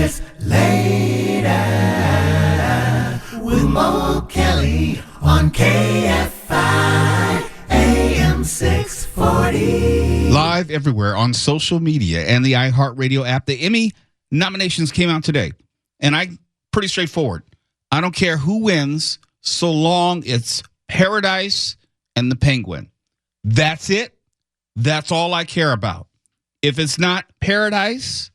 minutes later with Mo Kelly on KFI AM 640. Live everywhere on social media and the iHeartRadio app. The Emmy nominations came out today, and pretty straightforward. I don't care who wins so long it's Paradise and The Penguin. That's it. That's all I care about. If it's not Paradise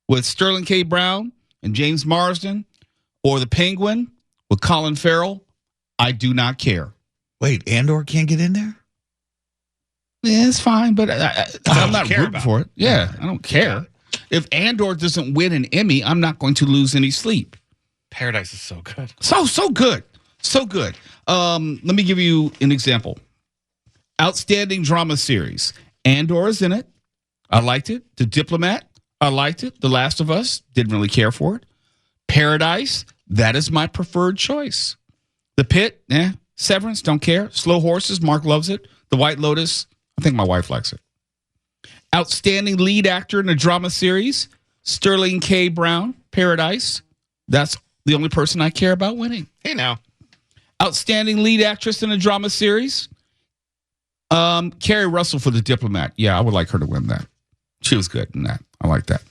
with Sterling K. Brown and James Marsden or The Penguin with Colin Farrell, I do not care. Wait, Andor can't get in there? Yeah, it's fine, but I'm not rooting for it. Yeah, I don't care. If Andor doesn't win an Emmy, I'm not going to lose any sleep. Paradise is so good. So good. So good. Let me give you an example. Outstanding drama series. Andor is in it. I liked it. The Diplomat, I liked it. The Last of Us, didn't really care for it. Paradise, that is my preferred choice. The Pit, Severance, don't care. Slow Horses, Mark loves it. The White Lotus, I think my wife likes it. Outstanding lead actor in a drama series, Sterling K. Brown, Paradise. That's the only person I care about winning. Hey, now. Outstanding lead actress in a drama series, Kerry Russell for The Diplomat. Yeah, I would like her to win that. She was good in that. I like that.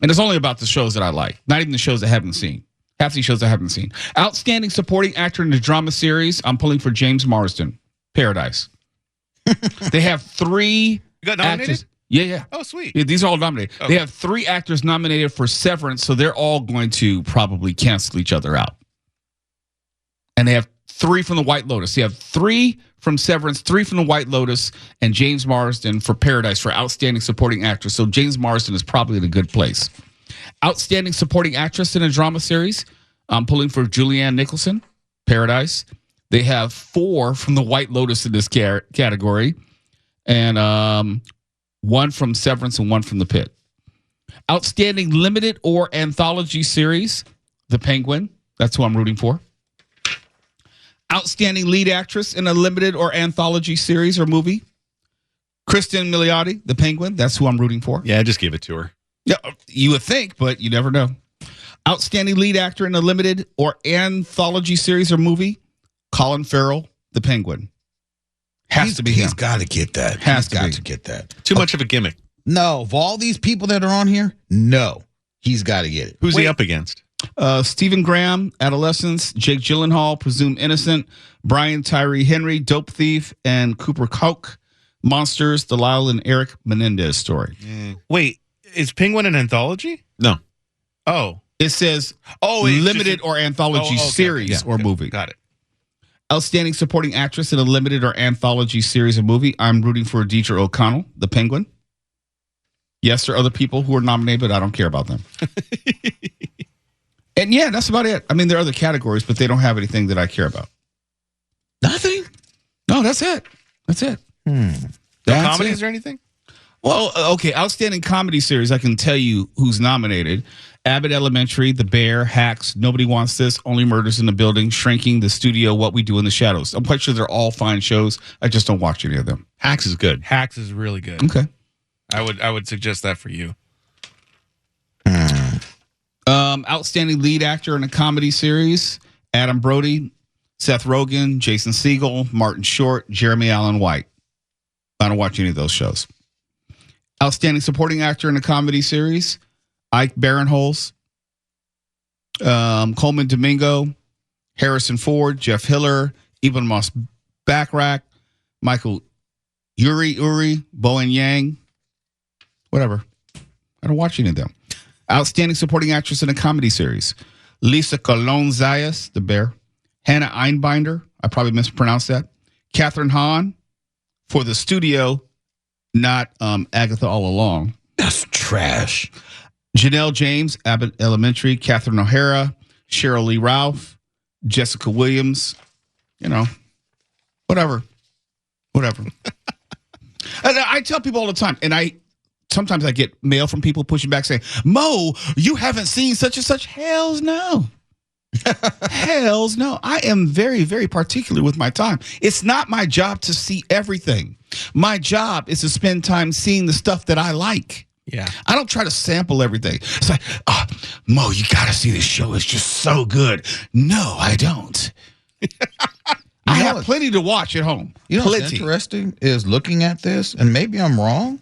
And it's only about the shows that I like, not even the shows I haven't seen. Half the shows I haven't seen. Outstanding supporting actor in a drama series, I'm pulling for James Marsden, Paradise. They have 3 You got nominated? actors. Yeah. Oh, sweet. Yeah, these are all nominated. Okay. They have 3 actors nominated for Severance, so they're all going to probably cancel each other out. And they have 3 from The White Lotus. They have 3 from Severance, 3 from The White Lotus, and James Marsden for Paradise for Outstanding Supporting Actress. So James Marsden is probably in a good place. Outstanding Supporting Actress in a Drama Series, I'm pulling for Julianne Nicholson, Paradise. They have 4 from The White Lotus in this category, and 1 from Severance and 1 from The Pit. Outstanding Limited or Anthology Series, The Penguin. That's who I'm rooting for. Outstanding Lead Actress in a Limited or Anthology Series or Movie, Kristen Milioti, The Penguin. That's who I'm rooting for. Yeah, just give it to her. Yeah, you would think, but you never know. Outstanding Lead Actor in a Limited or Anthology Series or Movie, Colin Farrell, The Penguin. Has to be him. He's got to get that. Has He's got to to get that. Too much of a gimmick. No, of all these people that are on here, no. He's got to get it. Who's he up against? Stephen Graham, Adolescence, Jake Gyllenhaal, Presumed Innocent, Brian Tyree Henry, Dope Thief, and Cooper Koch, Monsters, the Lyle and Eric Menendez story. Wait, is Penguin an anthology? No. Oh. It says it's limited just or anthology series or movie. Got it. Outstanding Supporting Actress in a Limited or Anthology Series or Movie, I'm rooting for Deidre O'Connell, The Penguin. Yes, there are other people who are nominated, but I don't care about them. And yeah, that's about it. I mean, there are other categories, but they don't have anything that I care about. Nothing? No, that's it. That's it. No That's comedies it. or anything? Well, okay. Outstanding Comedy Series, I can tell you who's nominated. Abbott Elementary, The Bear, Hacks, Nobody Wants This, Only Murders in the Building, Shrinking, The Studio, What We Do in the Shadows. I'm quite sure they're all fine shows. I just don't watch any of them. Hacks is good. Hacks is really good. Okay. I would suggest that for you. Outstanding Lead Actor in a Comedy Series, Adam Brody, Seth Rogen, Jason Segel, Martin Short, Jeremy Allen White. I don't watch any of those shows. Outstanding Supporting Actor in a Comedy Series, Ike Barinholtz, Coleman Domingo, Harrison Ford, Jeff Hiller, Eben Moss Backrack, Michael Uri, Bowen Yang, whatever. I don't watch any of them. Outstanding Supporting Actress in a Comedy Series, Lisa Colon-Zayas, The Bear, Hannah Einbinder, I probably mispronounced that, Catherine Hahn for The Studio, not Agatha All Along. That's trash. Janelle James, Abbott Elementary, Catherine O'Hara, Cheryl Lee Ralph, Jessica Williams, whatever. And I tell people all the time, and sometimes I get mail from people pushing back saying, Mo, you haven't seen such and such. Hells no. Hells no. I am very, very particular with my time. It's not my job to see everything. My job is to spend time seeing the stuff that I like. Yeah. I don't try to sample everything. It's like, Mo, you got to see this show. It's just so good. No, I don't. I have plenty to watch at home. You know plenty. what's interesting is looking at this, and maybe I'm wrong,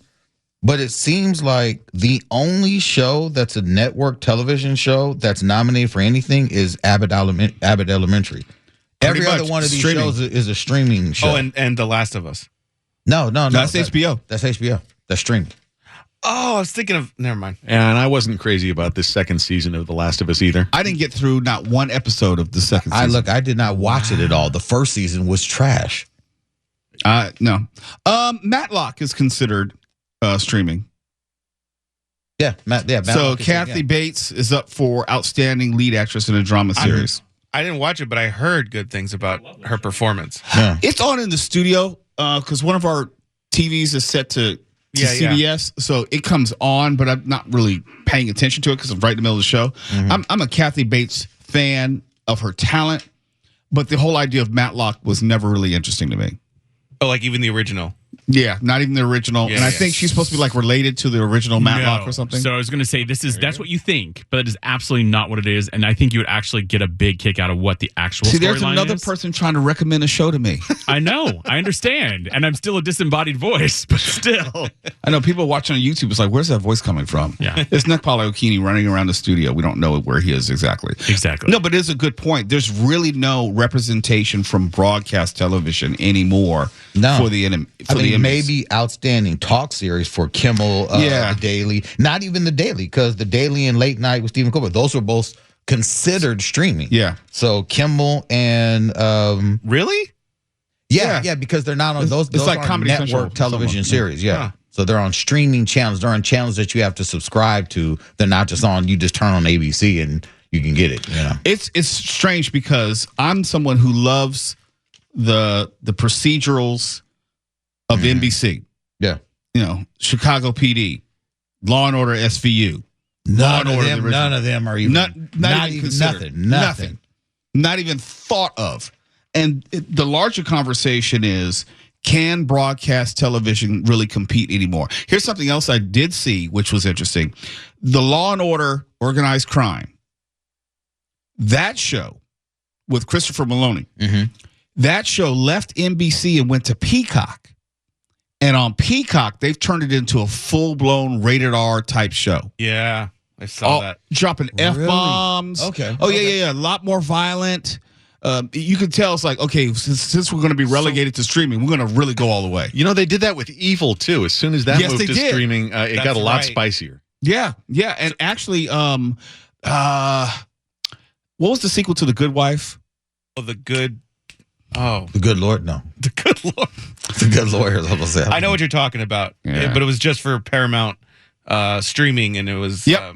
but it seems like the only show that's a network television show that's nominated for anything is Abbott Elementary. Every much. other one of these Streaming. shows is a streaming show. Oh, and The Last of Us. No. That's HBO. That's HBO. That's streaming. Oh, I was thinking of. Never mind. And I wasn't crazy about this second season of The Last of Us either. I didn't get through not one episode of the second season. I did not watch it at all. The first season was trash. No. Matlock is considered streaming. Yeah, So Kathy Bates is up for Outstanding Lead Actress in a Drama Series. I didn't watch it, but I heard good things about her performance. Yeah. It's on in the studio because one of our TVs is set to CBS, so it comes on, but I'm not really paying attention to it because I'm right in the middle of the show. I'm a Kathy Bates fan of her talent, but the whole idea of Matlock was never really interesting to me. Oh, like even the original. Yeah, not even the original. Yeah, and I think she's supposed to be like related to the original Matlock or something. So I was going to say that's what you think, but that is absolutely not what it is. And I think you would actually get a big kick out of what the actual See, there's storyline another is. person trying to recommend a show to me. I know, I understand, and I'm still a disembodied voice, but still. I know people watching on YouTube. It's like, where's that voice coming from? Yeah. It's Nick Paolo-Okini running around the studio. We don't know where he is exactly. Exactly. No, but it's a good point. There's really no representation from broadcast television anymore for the Emmys. Maybe outstanding talk series for Kimmel, The Daily. Not even The Daily, because The Daily and Late Night with Stephen Colbert, those were both considered streaming. Yeah. So Kimmel and Really? yeah, because they're not on those like aren't Comedy Central network television somewhat. series. Yeah. Huh. So they're on streaming channels. They're on channels that you have to subscribe to. They're not just on. You just turn on ABC and you can get it. You know. It's strange because I'm someone who loves the procedurals of NBC. Yeah. You know, Chicago PD, Law and Order SVU. None of them are even Not even considered. nothing. Not even thought of. And the larger conversation is, can broadcast television really compete anymore? Here's something else I did see, which was interesting. The Law and Order Organized Crime, that show with Christopher Maloney, that show left NBC and went to Peacock. And on Peacock, they've turned it into a full-blown rated R type show. Yeah, I saw that. Dropping F-bombs. Okay. Oh, yeah. A lot more violent. You can tell it's like, okay, since we're going to be relegated to streaming, we're going to really go all the way. You know, they did that with Evil, too. As soon as that Yes, moved they to did. streaming, it got a lot right. spicier. Yeah. And actually, what was the sequel to The Good Wife? Oh, The Good Lord, no. The Good Lord. The Good Lawyer. I know what you're talking about, Yeah. but it was just for Paramount streaming, and it was Yep.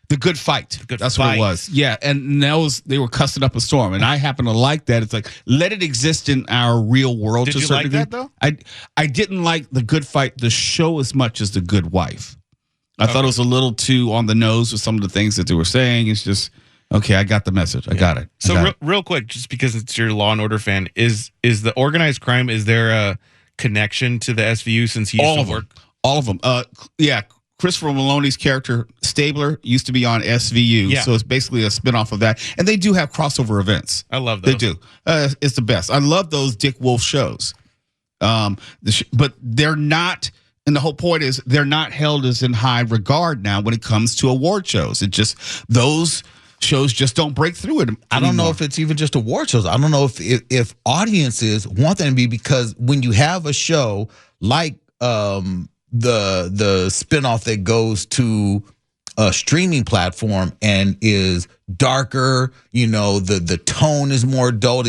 The Good Fight. Good That's what Fight. it was. Yeah, and they were cussing up a storm, and I happen to like that. It's like, let it exist in our real world. Did to a you certain like degree. that, though? I didn't like The Good Fight, the show, as much as The Good Wife. I thought it was a little too on the nose with some of the things that they were saying. It's just, okay, I got the message. I got it. So real quick, just because it's your Law and Order fan, is the organized crime? Is there a connection to the SVU since he used to work? All of them. Yeah. Christopher Maloney's character, Stabler, used to be on SVU. Yeah. So it's basically a spinoff of that. And they do have crossover events. I love those. They do. It's the best. I love those Dick Wolf shows. But they're not, and the whole point is they're not held as in high regard now when it comes to award shows. It just, those shows just don't break through it. I don't know if it's even just award shows. I don't know if audiences want them to be, because when you have a show like the spinoff that goes to a streaming platform and is darker, you know, the tone is more adult.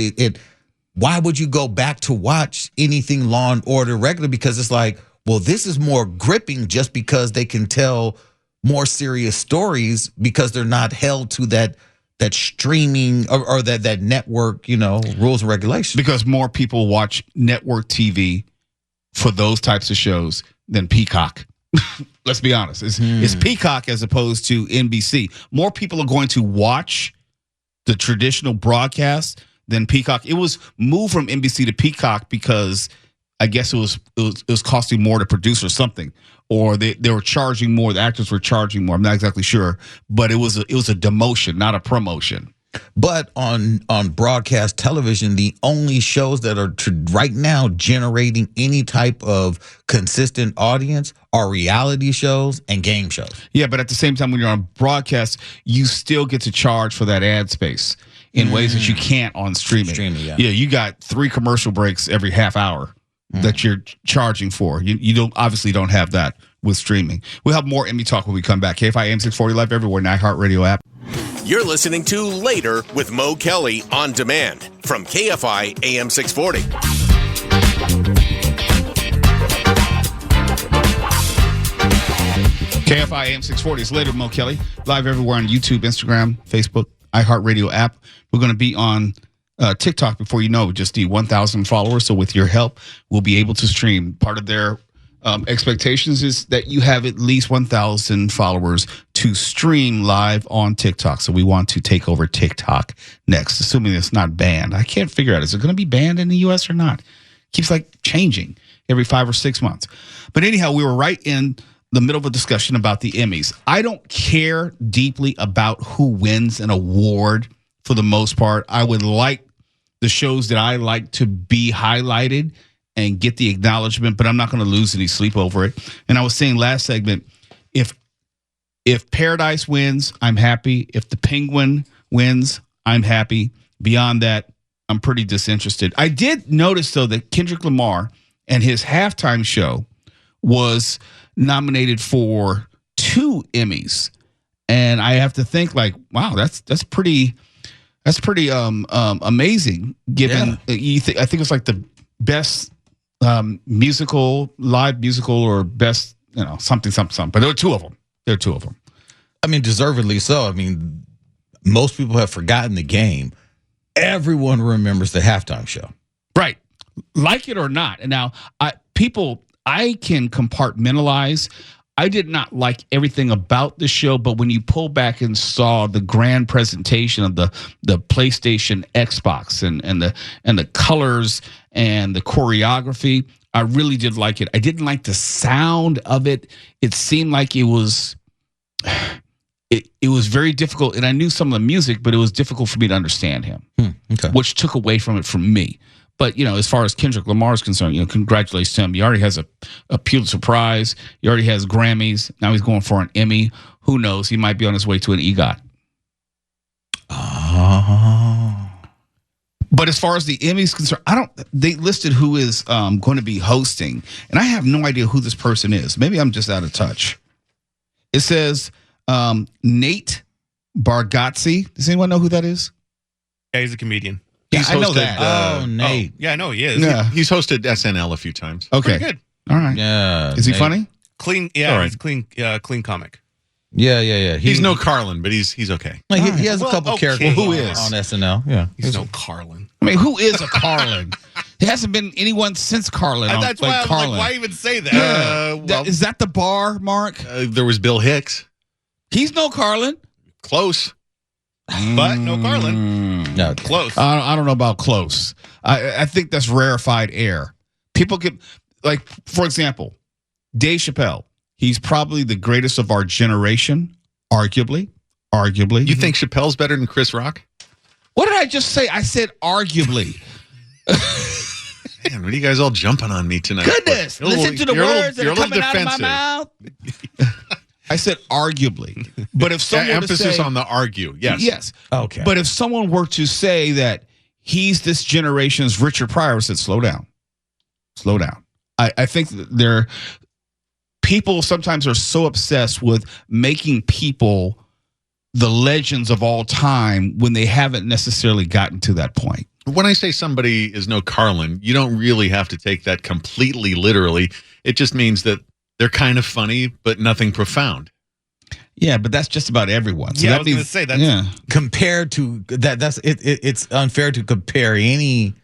Why would you go back to watch anything Law and Order regular? Because it's like, well, this is more gripping just because they can tell more serious stories because they're not held to that streaming or that network, you know, rules and regulations. Because more people watch network TV for those types of shows than Peacock. Let's be honest. It's Peacock as opposed to NBC. More people are going to watch the traditional broadcast than Peacock. It was moved from NBC to Peacock because I guess it was costing more to produce or something, or they were charging more. The actors were charging more. I'm not exactly sure, but it was a demotion, not a promotion. But on broadcast television, the only shows that are right now generating any type of consistent audience are reality shows and game shows. Yeah, but at the same time, when you're on broadcast, you still get to charge for that ad space in ways that you can't on streaming. Yeah. You got 3 commercial breaks every half hour that you're charging for. You don't obviously don't have that with streaming. We'll have more Emmy talk when we come back. KFI AM 640 live everywhere, and iHeartRadio app. You're listening to Later with Mo Kelly on demand from KFI AM 640. KFI AM 640 is Later with Mo Kelly, live everywhere on YouTube, Instagram, Facebook, iHeartRadio app. We're going to be on TikTok before you know, we just need 1,000 followers. So with your help, we'll be able to stream. Part of their expectations is that you have at least 1,000 followers to stream live on TikTok. So we want to take over TikTok next, assuming it's not banned. I can't figure out, is it going to be banned in the U.S. or not? Keeps like changing every 5 or 6 months. But anyhow, we were right in the middle of a discussion about the Emmys. I don't care deeply about who wins an award for the most part. I would like the shows that I like to be highlighted and get the acknowledgement, but I'm not going to lose any sleep over it. And I was saying last segment, if Paradise wins, I'm happy. If The Penguin wins, I'm happy. Beyond that, I'm pretty disinterested. I did notice, though, that Kendrick Lamar and his halftime show was nominated for 2 Emmys. And I have to think, like, wow, that's pretty amazing, given I think it's like the best live musical or best, something. But there were 2 of them. I mean, deservedly so. I mean, most people have forgotten the game. Everyone remembers the halftime show. Right. Like it or not. And now I can compartmentalize. I did not like everything about the show, but when you pull back and saw the grand presentation of the PlayStation Xbox and the colors and the choreography, I really did like it. I didn't like the sound of it. It seemed like it was very difficult, and I knew some of the music, but it was difficult for me to understand him, which took away from it from me. But, as far as Kendrick Lamar is concerned, congratulations to him. He already has a Pulitzer Prize. He already has Grammys. Now he's going for an Emmy. Who knows? He might be on his way to an EGOT. Oh. But as far as the Emmys concerned, they listed who is going to be hosting, and I have no idea who this person is. Maybe I'm just out of touch. It says Nate Bargatze. Does anyone know who that is? Yeah, he's a comedian. Yeah, I know that. Nate. Yeah, I know he is. Yeah. He's hosted SNL a few times. Okay. Pretty good. All right. Yeah. Is he Nate. funny? Clean. Yeah, All right. he's clean. Clean comic. Yeah. He's no Carlin, but he's okay. He has a couple okay. characters Well, who is? on SNL. Yeah. He's no Carlin. I mean, who is a Carlin? There hasn't been anyone since Carlin. That's why I was Carlin. like, why even say that? Yeah. Is that the bar, Mark? There was Bill Hicks. He's no Carlin. Close. But no Carlin. No. Close. I don't know about close. I think that's rarefied air. People get, like, for example, Dave Chappelle. He's probably the greatest of our generation, arguably. You think Chappelle's better than Chris Rock? What did I just say? I said arguably. Man, what are you guys all jumping on me tonight? Goodness, You're a little- listen to the you're a little- words that you're are a little coming out of my defensive. mouth. I said arguably. But if someone Emphasis say, on the argue. Yes. Yes. Okay. But if someone were to say that he's this generation's Richard Pryor, I said, slow down. Slow down. I think that people sometimes are so obsessed with making people the legends of all time when they haven't necessarily gotten to that point. When I say somebody is no Carlin, you don't really have to take that completely literally. It just means that they're kind of funny, but nothing profound. Yeah, but that's just about everyone. So Yeah, I that was gonna means, say, that's- yeah. Compared to that's it. It's unfair to compare any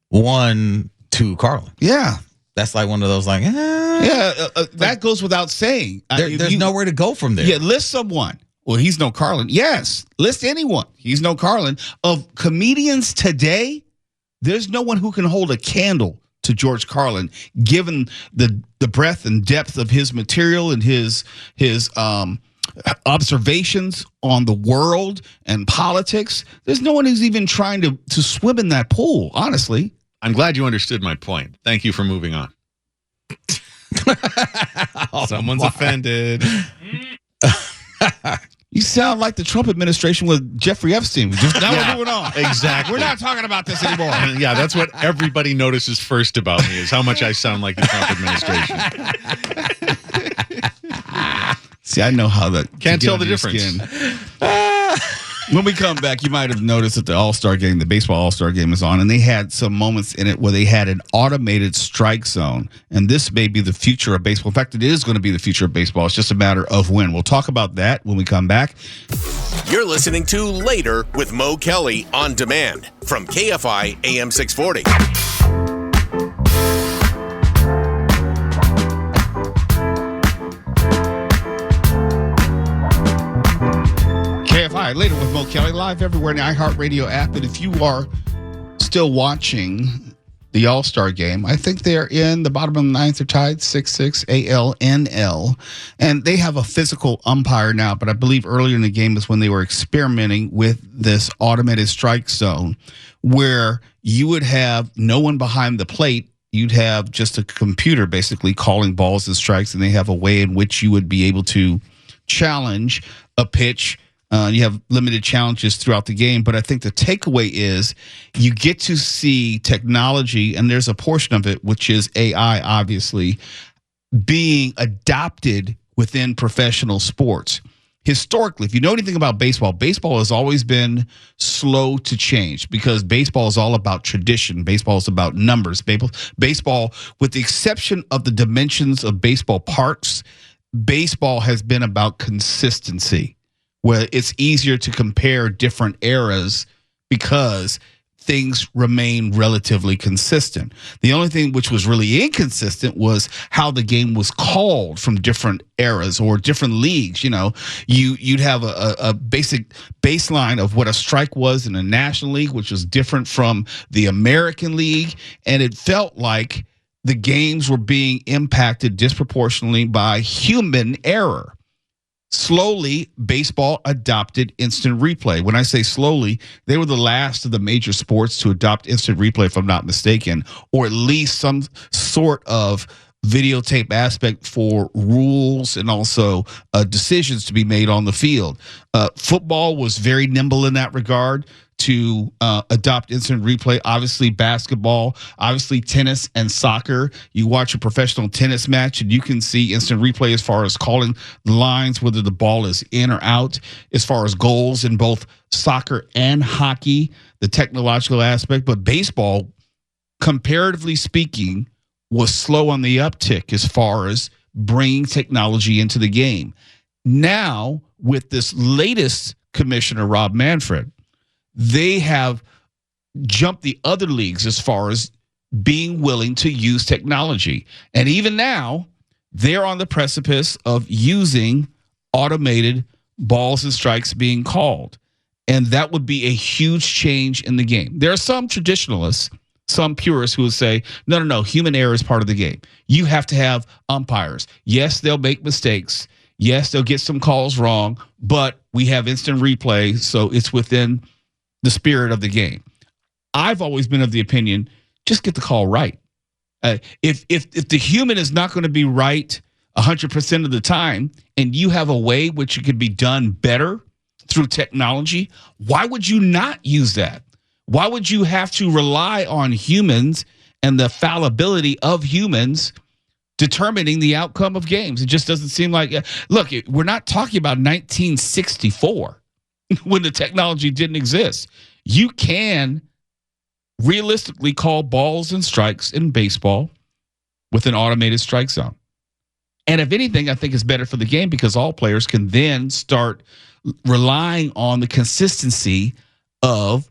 one to Carlin. Yeah. That's like one of those like. That goes without saying. There's nowhere to go from there. Yeah, list someone. Well, he's no Carlin. Yes, list anyone. He's no Carlin. Of comedians today, there's no one who can hold a candle to George Carlin, given the breadth and depth of his material and his observations on the world and politics. There's no one who's even trying to swim in that pool, honestly. I'm glad you understood my point. Thank you for moving on. Someone's offended. You sound like the Trump administration with Jeffrey Epstein. We're moving on. Exactly. We're not talking about this anymore. Yeah, that's what everybody notices first about me is how much I sound like the Trump administration. See, I know how that Can't tell the difference. When we come back, you might have noticed that the All-Star game, the baseball All-Star game is on, and they had some moments in it where they had an automated strike zone. And this may be the future of baseball. In fact, it is going to be the future of baseball. It's just a matter of when. We'll talk about that when we come back. You're listening to Later with Mo Kelly on demand from KFI AM 640. KFI Later with Mo Kelly, live everywhere in the iHeartRadio app. And if you are still watching the All-Star game, I think they're in the bottom of the ninth. They're tied 6-6, ALNL. And they have a physical umpire now, but I believe earlier in the game is when they were experimenting with this automated strike zone where you would have no one behind the plate. You'd have just a computer basically calling balls and strikes, and they have a way in which you would be able to challenge a pitch. You have limited challenges throughout the game, but I think the takeaway is you get to see technology, and there's a portion of it, which is AI, obviously, being adopted within professional sports. Historically, if you know anything about baseball, baseball has always been slow to change because baseball is all about tradition. Baseball is about numbers. Baseball, with the exception of the dimensions of baseball parks, baseball has been about consistency, where it's easier to compare different eras because things remain relatively consistent. The only thing which was really inconsistent was how the game was called from different eras or different leagues. You know, you'd have a basic baseline of what a strike was in the National League, which was different from the American League, and it felt like the games were being impacted disproportionately by human error. Slowly, baseball adopted instant replay. When I say slowly, they were the last of the major sports to adopt instant replay, if I'm not mistaken, or at least some sort of videotape aspect for rules and also decisions to be made on the field. Football was very nimble in that regard to adopt instant replay. Obviously, basketball, obviously tennis and soccer. You watch a professional tennis match and you can see instant replay as far as calling the lines, whether the ball is in or out, as far as goals in both soccer and hockey, the technological aspect. But baseball, comparatively speaking, was slow on the uptick as far as bringing technology into the game. Now, with this latest commissioner, Rob Manfred, they have jumped the other leagues as far as being willing to use technology. And even now, they're on the precipice of using automated balls and strikes being called. And that would be a huge change in the game. There are some traditionalists, some purists who will say, no, human error is part of the game. You have to have umpires. Yes, they'll make mistakes. Yes, they'll get some calls wrong, but we have instant replay, so it's within the spirit of the game. I've always been of the opinion, just get the call right. If the human is not going to be right 100% of the time, and you have a way which it could be done better through technology, why would you not use that? Why would you have to rely on humans and the fallibility of humans determining the outcome of games? It just doesn't seem like, look, we're not talking about 1964 when the technology didn't exist. You can realistically call balls and strikes in baseball with an automated strike zone. And if anything, I think it's better for the game because all players can then start relying on the consistency of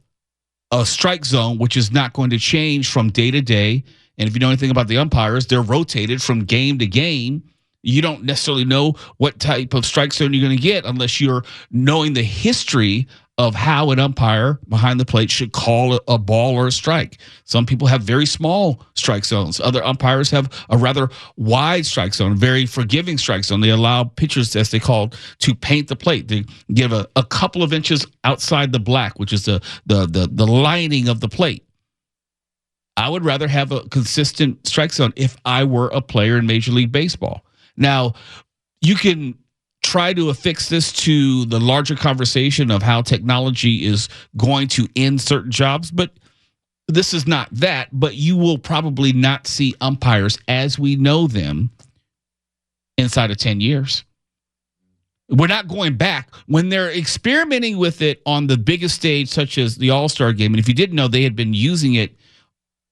a strike zone, which is not going to change from day to day. And if you know anything about the umpires, they're rotated from game to game You don't necessarily know what type of strike zone you're going to get unless you're knowing the history of how an umpire behind the plate should call a ball or a strike. Some people have very small strike zones. Other umpires have a rather wide strike zone, very forgiving strike zone. They allow pitchers, as they call it, to paint the plate. They give a couple of inches outside the black, which is the lining of the plate. I would rather have a consistent strike zone if I were a player in Major League Baseball. Now, you can try to affix this to the larger conversation of how technology is going to end certain jobs, but this is not that. But you will probably not see umpires as we know them inside of 10 years. We're not going back. When they're experimenting with it on the biggest stage, such as the All-Star game, and if you didn't know, they had been using it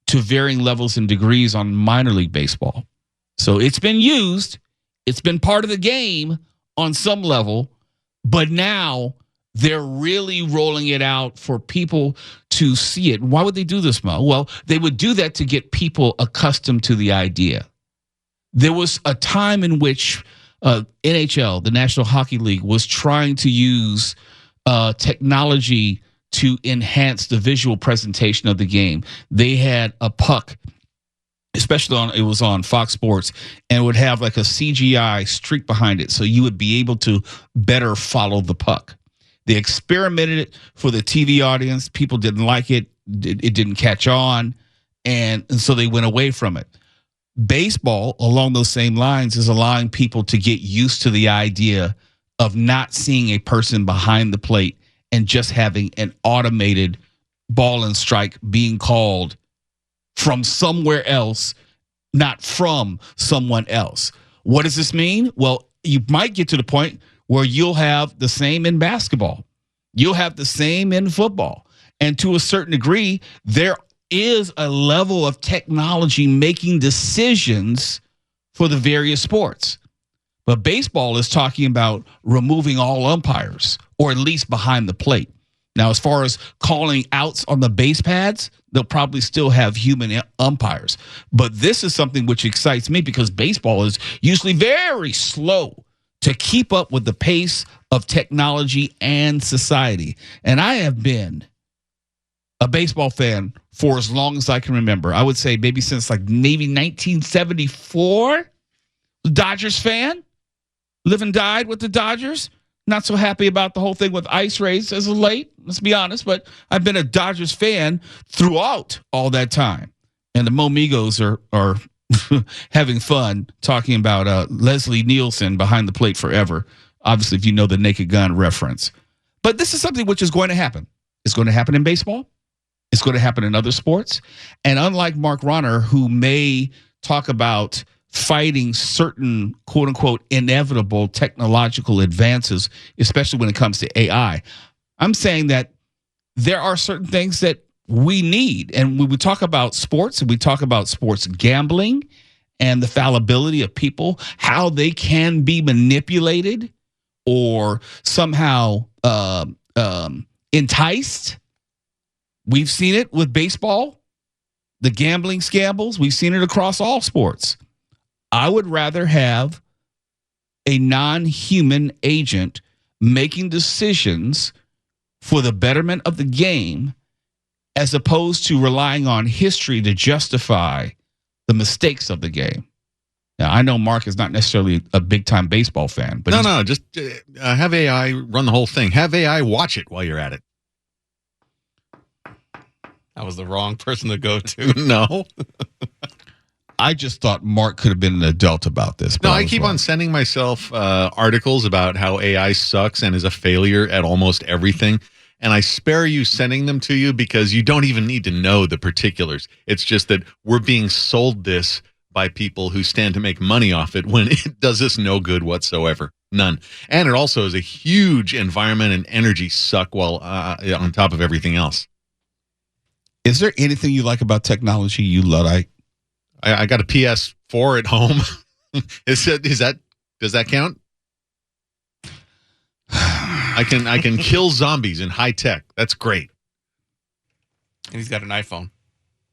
to varying levels and degrees on minor league baseball. So it's been used. It's been part of the game on some level, but now they're really rolling it out for people to see it. Why would they do this, Mo? Well, they would do that to get people accustomed to the idea. There was a time in which NHL, the National Hockey League, was trying to use technology to enhance the visual presentation of the game. They had a puck, especially it was on Fox Sports, and it would have like a CGI streak behind it, so you would be able to better follow the puck. They experimented it for the TV audience. People didn't like it. It didn't catch on, and so they went away from it. Baseball, along those same lines, is allowing people to get used to the idea of not seeing a person behind the plate and just having an automated ball and strike being called from somewhere else, not from someone else. What does this mean? Well, you might get to the point where you'll have the same in basketball. You'll have the same in football. And to a certain degree, there is a level of technology making decisions for the various sports. But baseball is talking about removing all umpires, or at least behind the plate. Now, as far as calling outs on the base pads, they'll probably still have human umpires. But this is something which excites me because baseball is usually very slow to keep up with the pace of technology and society. And I have been a baseball fan for as long as I can remember. I would say maybe since like maybe 1974. Dodgers fan. Live and died with the Dodgers. Not so happy about the whole thing with ice raids as of late, let's be honest, but I've been a Dodgers fan throughout all that time. And the Momigos are having fun talking about Leslie Nielsen behind the plate forever. Obviously, if you know the Naked Gun reference. But this is something which is going to happen. It's going to happen in baseball. It's going to happen in other sports. And unlike Mark Ronner, who may talk about fighting certain quote unquote inevitable technological advances, especially when it comes to AI, I'm saying that there are certain things that we need. And when we talk about sports and we talk about sports gambling and the fallibility of people, how they can be manipulated or somehow enticed. We've seen it with baseball, the gambling scandals. We've seen it across all sports. I would rather have a non-human agent making decisions for the betterment of the game as opposed to relying on history to justify the mistakes of the game. Now, I know Mark is not necessarily a big-time baseball fan. But no, just have AI run the whole thing. Have AI watch it while you're at it. That was the wrong person to go to. No. I just thought Mark could have been an adult about this. No, I keep on sending myself articles about how AI sucks and is a failure at almost everything. And I spare you sending them to you because you don't even need to know the particulars. It's just that we're being sold this by people who stand to make money off it when it does us no good whatsoever. None. And it also is a huge environment and energy suck while on top of everything else. Is there anything you like about technology, you Luddite? I got a PS4 at home. Does that count? I can kill zombies in high tech. That's great. And he's got an iPhone.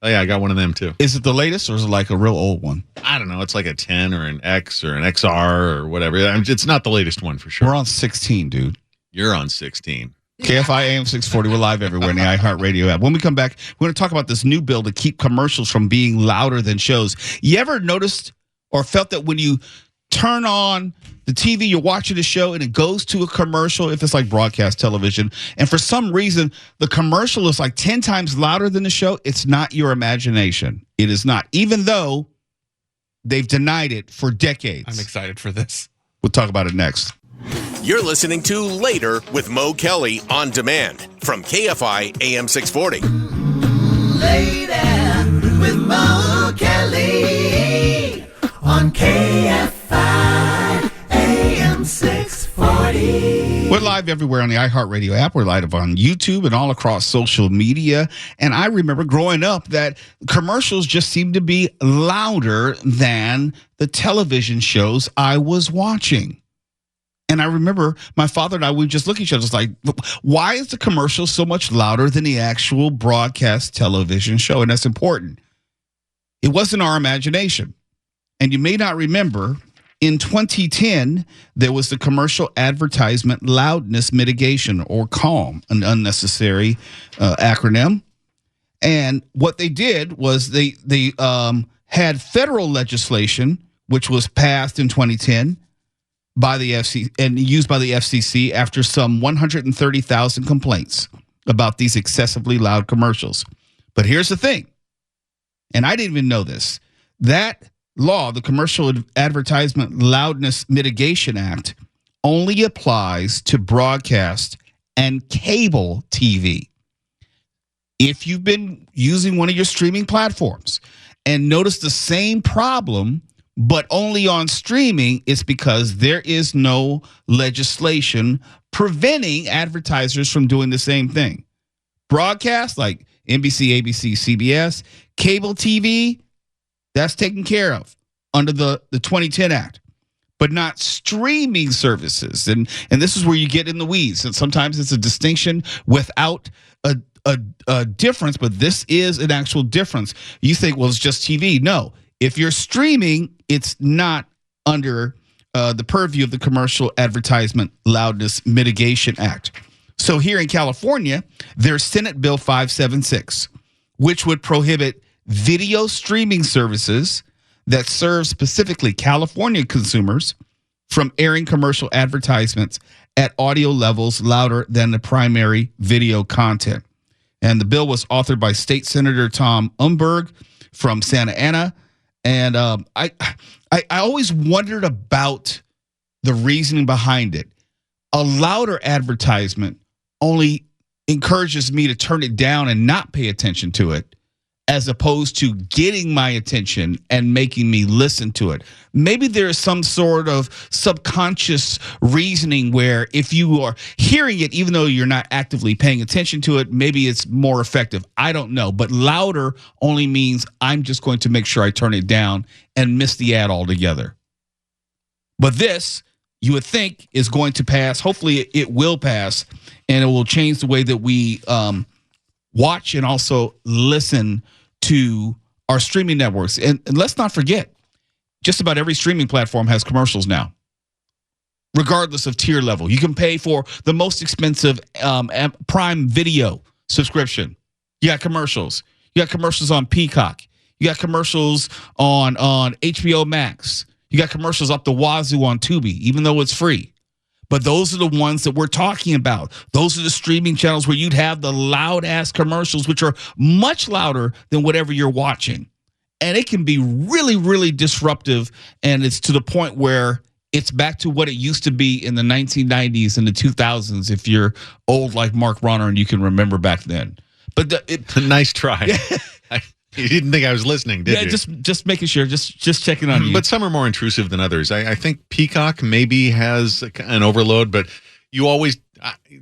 Oh yeah, I got one of them too. Is it the latest or is it like a real old one? I don't know. It's like a 10 or an X or an XR or whatever. It's not the latest one for sure. We're on 16, dude. You're on 16. KFI AM 640. We're live everywhere in the iHeartRadio app. When we come back, we're going to talk about this new bill to keep commercials from being louder than shows. You ever noticed or felt that when you turn on the TV, you're watching a show and it goes to a commercial, if it's like broadcast television, and for some reason the commercial is like 10 times louder than the show? It's not your imagination. It is not, even though they've denied it for decades. I'm excited for this. We'll talk about it next. You're listening to Later with Mo Kelly on demand from KFI AM 640. Later with Mo Kelly on KFI AM 640. We're live everywhere on the iHeartRadio app. We're live on YouTube and all across social media. And I remember growing up that commercials just seemed to be louder than the television shows I was watching. And I remember my father and I, we just look at each other, it's like, why is the commercial so much louder than the actual broadcast television show? And that's important. It wasn't our imagination. And you may not remember, in 2010, there was the commercial advertisement loudness mitigation, or CALM, an unnecessary acronym. And what they did was they had federal legislation, which was passed in 2010, by the FCC and used by the FCC after some 130,000 complaints about these excessively loud commercials. But here's the thing, and I didn't even know this, that law, the Commercial Advertisement Loudness Mitigation Act, only applies to broadcast and cable TV. If you've been using one of your streaming platforms and notice the same problem, but only on streaming, it's because there is no legislation preventing advertisers from doing the same thing. Broadcast, like NBC, ABC, CBS, cable TV, that's taken care of under the 2010 Act, but not streaming services. And this is where you get in the weeds. And sometimes it's a distinction without a difference, but this is an actual difference. You think, well, it's just TV. No. If you're streaming, it's not under the purview of the Commercial Advertisement Loudness Mitigation Act. So here in California, there's Senate Bill 576, which would prohibit video streaming services that serve specifically California consumers from airing commercial advertisements at audio levels louder than the primary video content. And the bill was authored by State Senator Tom Umberg from Santa Ana. And I always wondered about the reasoning behind it. A louder advertisement only encourages me to turn it down and not pay attention to it, as opposed to getting my attention and making me listen to it. Maybe there is some sort of subconscious reasoning where if you are hearing it, even though you're not actively paying attention to it, maybe it's more effective. I don't know. But louder only means I'm just going to make sure I turn it down and miss the ad altogether. But this, you would think, is going to pass. Hopefully it will pass, and it will change the way that we watch and also listen to our streaming networks. And let's not forget, just about every streaming platform has commercials now, regardless of tier level. You can pay for the most expensive Prime Video subscription. You got commercials. You got commercials on Peacock. You got commercials on HBO Max. You got commercials up the wazoo on Tubi, even though it's free. But those are the ones that we're talking about. Those are the streaming channels where you'd have the loud-ass commercials, which are much louder than whatever you're watching. And it can be really, really disruptive. And it's to the point where it's back to what it used to be in the 1990s and the 2000s, if you're old like Mark Ronner and you can remember back then. But nice try. You didn't think I was listening, did you? Just making sure, just checking on you. But some are more intrusive than others. I think Peacock maybe has an overload, but you always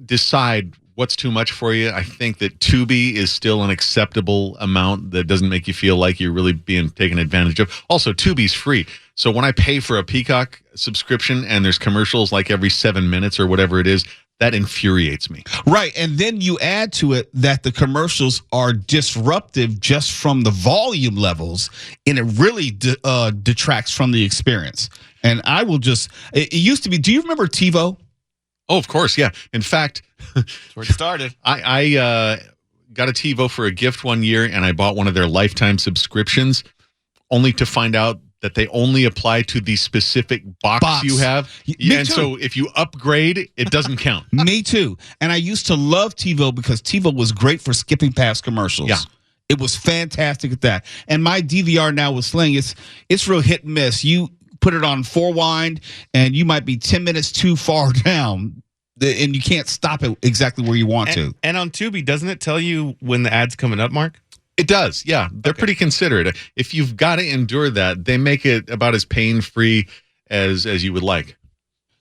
decide what's too much for you. I think that Tubi is still an acceptable amount that doesn't make you feel like you're really being taken advantage of. Also, Tubi's free. So when I pay for a Peacock subscription and there's commercials like every 7 minutes or whatever it is, That infuriates me. Right. And then you add to it that the commercials are disruptive just from the volume levels, and it really detracts from the experience. And I will just, it used to be, do you remember TiVo? Oh, of course, yeah. In fact, That's where it started. I got a TiVo for a gift one year, and I bought one of their lifetime subscriptions, only to find out that they only apply to the specific box you have. Me And too. so if you upgrade, it doesn't count. Me too. And I used to love TiVo because TiVo was great for skipping past commercials. Yeah. It was fantastic at that. And my DVR now with Sling, it's real hit and miss. You put it on 4-wind, and you might be 10 minutes too far down, and you can't stop it exactly where you want to. And on Tubi, doesn't it tell you when the ad's coming up, Mark? It does, yeah. They're pretty considerate. If you've got to endure that, they make it about as pain-free as you would like.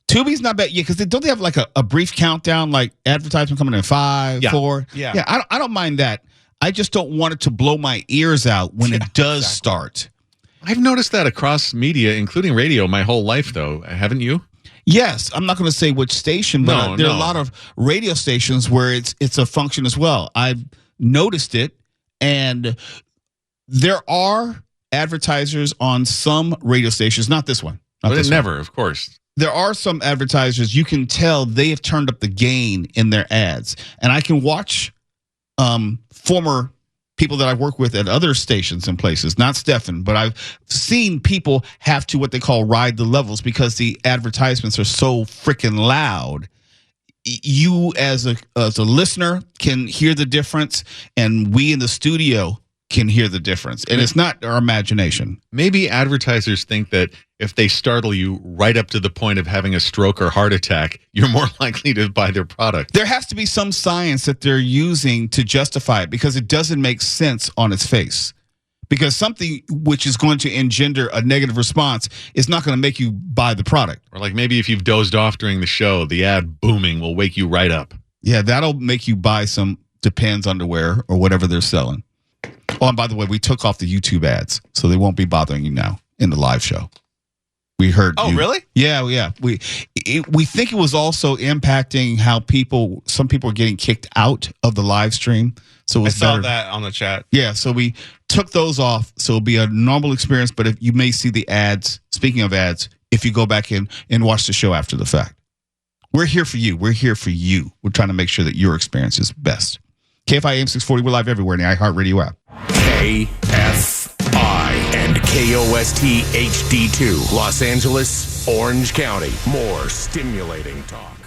Tubi's not bad, yeah, because don't they have like a brief countdown, like advertisement coming in 5, Yeah. 4? Yeah. Yeah, I don't mind that. I just don't want it to blow my ears out when it does start. I've noticed that across media, including radio, my whole life, though. Haven't you? Yes, I'm not going to say which station, but there are a lot of radio stations where it's a function as well. I've noticed it, and there are advertisers on some radio stations, not this one. But it never, of course. There are some advertisers, you can tell they have turned up the gain in their ads. And I can watch former people that I work with at other stations and places, not Stefan, but I've seen people have to what they call ride the levels because the advertisements are so freaking loud. You as a listener can hear the difference, and we in the studio can hear the difference. And it's not our imagination. Maybe advertisers think that if they startle you right up to the point of having a stroke or heart attack, you're more likely to buy their product. There has to be some science that they're using to justify it because it doesn't make sense on its face. Because something which is going to engender a negative response is not going to make you buy the product. Or like maybe if you've dozed off during the show, the ad booming will wake you right up. Yeah, that'll make you buy some Depends underwear or whatever they're selling. Oh, and by the way, we took off the YouTube ads, so they won't be bothering you now in the live show. We heard. Oh, really? Yeah. We think it was also impacting how some people are getting kicked out of the live stream. So it I was saw better. that on the chat. Yeah, so we took those off, so it'll be a normal experience. But if you may see the ads, speaking of ads, if you go back in and watch the show after the fact, we're here for you. We're here for you. We're trying to make sure that your experience is best. KFI AM 640, we're live everywhere in the iHeartRadio app. KFI and KOST HD2, Los Angeles, Orange County. More stimulating talk.